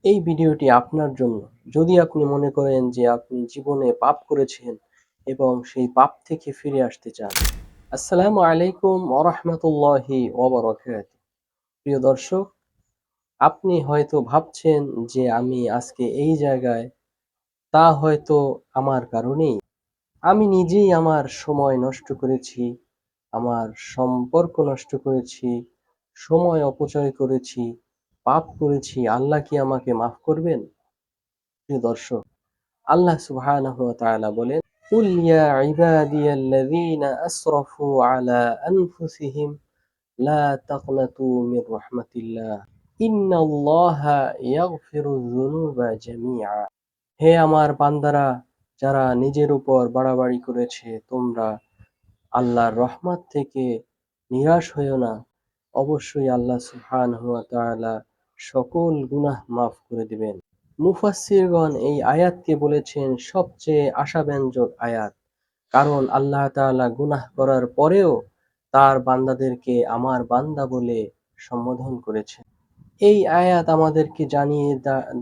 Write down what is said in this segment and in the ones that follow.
এই ভিডিওটি আপনার জন্য। যদি আপনি মনে করেন যে আপনি জীবনে পাপ করেছেন এবং সেই পাপ থেকে ফিরে আসতে চান। আসসালামু আলাইকুম ওয়া রাহমাতুল্লাহি ওয়া বারাকাতুহু। প্রিয় দর্শক, আপনি হয়তো ভাবছেন যে আমি আজকে এই জায়গায়, তা হয়তো আমার কারণেই। আমি নিজেই আমার সময় নষ্ট করেছি, আমার সম্পর্ক নষ্ট করেছি, সময় অপচয় করেছি, পাপ করেছি। আল্লাহ কি আমাকে মাফ করবেন? প্রিয় দর্শক, আল্লাহ সুবহানাহু ওয়া তাআলা বলেন, কুল ইয়া ইবাদিয়াল্লাযীনা আসরাফু আলা আনফুসিহিম লা তাকনাতু মির রাহমাতিল্লাহ ইন্নাল্লাহা ইয়াগফিরুয যুনুবা জামিআ। হে আমার বান্দারা, যারা নিজের উপর বাড়াবাড়ি করেছে, তোমরা আল্লাহর রহমত থেকে নিরাশ হইও না। অবশ্যই আল্লাহ সুবহানাহু ওয়া তাআলা সকল গুনাহ মাফ করে দিবেন। মুফাসসিরগণ এই আয়াতকে বলেছেন সবচেয়ে আশাব্যঞ্জক আয়াত। কারণ আল্লাহ তাআলা গুনাহ করার পরেও তার বান্দাদেরকে আমার বান্দা বলে সম্বোধন করেছেন। এই আয়াত আমাদেরকে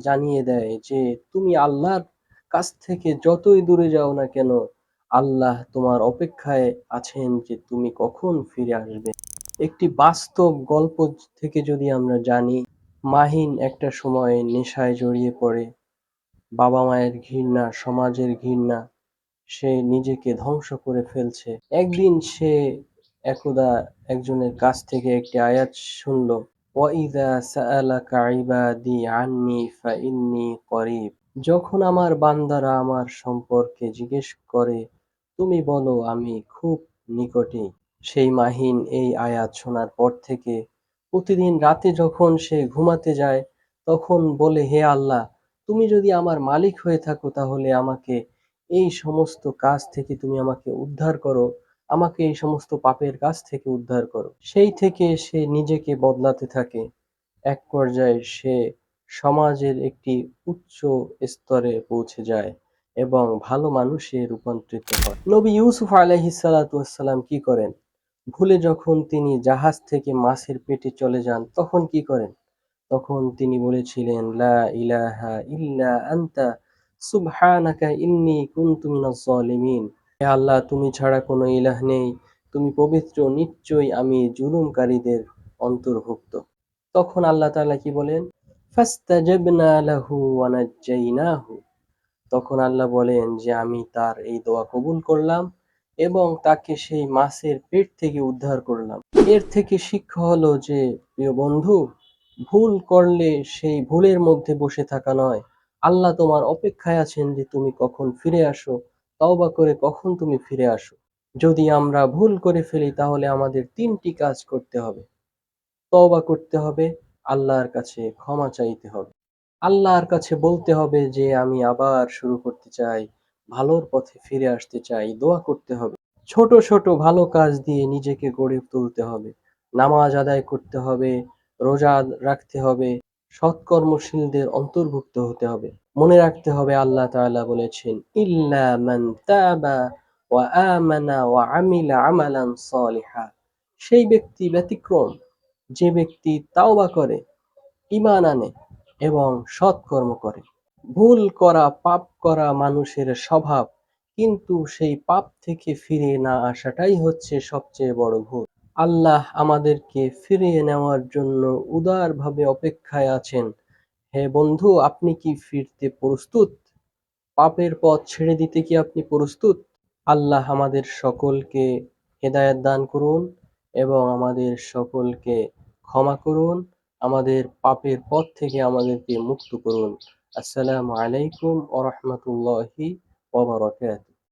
জানিয়ে দেয় যে তুমি আল্লাহর কাছ থেকে যতই দূরে যাও না কেন, আল্লাহ তোমার অপেক্ষায় আছেন যে তুমি কখন ফিরে আসবে। একটি বাস্তব গল্প থেকে যদি আমরা জানি, মাহিন একটা সময় নেশায় জড়িয়ে পড়ে। বাবা-মায়ের ঘৃণা, সমাজের ঘৃণা, সে নিজেকে ধ্বংস করে ফেলছে। একদিন সে একদা একজনের কাছ থেকে একটি আয়াত শুনল, ওয়াইদা সাআলাকা ইবাদি আন্নি ফাইন্নী করিব। যখন আমার বান্দারা আমার সম্পর্কে জিজ্ঞেস করে, তুমি বলো আমি খুব নিকটেই। সেই মাহিন এই আয়াত শোনার পর থেকে প্রতিদিন রাতে যখন সে ঘুমাতে যায়, তখন বলে, হে আল্লাহ, তুমি যদি আমার মালিক হয়ে থাকো তাহলে আমাকে এই সমস্ত কাজ থেকে তুমি আমাকে উদ্ধার করো, আমাকে এই সমস্ত পাপের কাজ থেকে উদ্ধার করো। সেই থেকে সে নিজেকে বদলাতে থাকে। এক পর্যায়ে সে সমাজের একটি উচ্চ স্তরে পৌঁছে যায় এবং ভালো মানুষে রূপান্তরিত হয়। নবী ইউসুফ আলাইহিস সালাতু ওয়াস সালাম কি করেন? ভুলে যখন তিনি জাহাজ থেকে মাছের পেটে চলে যান, তখন কি করেন? তখন তিনি বলেছিলেন, লা ইলাহা ইল্লা আনতা সুবহানাকা ইন্নী কুনতু মিনাজ জালিমিন। হে আল্লাহ, তুমি ছাড়া কোনো ইলাহ নেই, তুমি পবিত্র, নিশ্চয়ই আমি জুলুমকারীদের অন্তর্ভুক্ত। তখন আল্লাহ তাআলা কি বলেন? ফাস্তাজাবনা লাহু ওয়া নাজ্জাইনাহু। তখন আল্লাহ বলেন যে আমি তার এই দোয়া কবুল করলাম এবং তাকে সেই মাছের পেট থেকে উদ্ধার করলাম। এর থেকে শিক্ষা হলো যে, প্রিয় বন্ধু, ভুল করলে সেই ভুলের মধ্যে বসে থাকা নয়। আল্লাহ তোমার অপেক্ষায় আছেন যে তুমি কখন ফিরে আসো, তওবা করে কখন তুমি ফিরে আসো। যদি আমরা ভুল করে ফেলি তাহলে আমাদের তিনটি কাজ করতে হবে। তওবা করতে হবে, আল্লাহর কাছে ক্ষমা চাইতে হবে, আল্লাহর কাছে বলতে হবে যে আমি আবার শুরু করতে চাই, ভালোর পথে ফিরে আসতে চাই, দোয়া করতে হবে। ছোট ছোট ভালো কাজ দিয়ে নিজেকে গড়ে তুলতে হবে। নামাজ আদায় করতে হবে, রোজা রাখতে হবে, সৎকর্মশীলদের অন্তর্ভুক্ত হতে হবে। মনে রাখতে হবে আল্লাহ তাআলা বলেছেন, ইল্লা মান তাবা ওয়া আমানা ওয়া আমিলা আমালান সালিহা। সেই ব্যক্তি ব্যতিক্রম যে ব্যক্তি তাওবা করে, ঈমান আনে এবং সৎকর্ম করে। ভুল করা, পাপ করা মানুষের স্বভাব, কিন্তু সেই পাপ থেকে ফিরে না আসাটাই হচ্ছে সবচেয়ে বড় ভুল। আল্লাহ আমাদেরকে ফিরিয়ে নেওয়ার জন্য উদারভাবে অপেক্ষায় আছেন। হে বন্ধু, আপনি কি ফিরতে প্রস্তুত? পাপের পথ ছেড়ে দিতে কি আপনি প্রস্তুত? আল্লাহ আমাদের সকলকে হেদায়েত দান করুন এবং আমাদের সকলকে ক্ষমা করুন, আমাদের পাপের পথ থেকে আমাদেরকে মুক্ত করুন। আসসালামু আলাইকুম ওয়া রাহমাতুল্লাহি ওয়া বারাকাতুহু।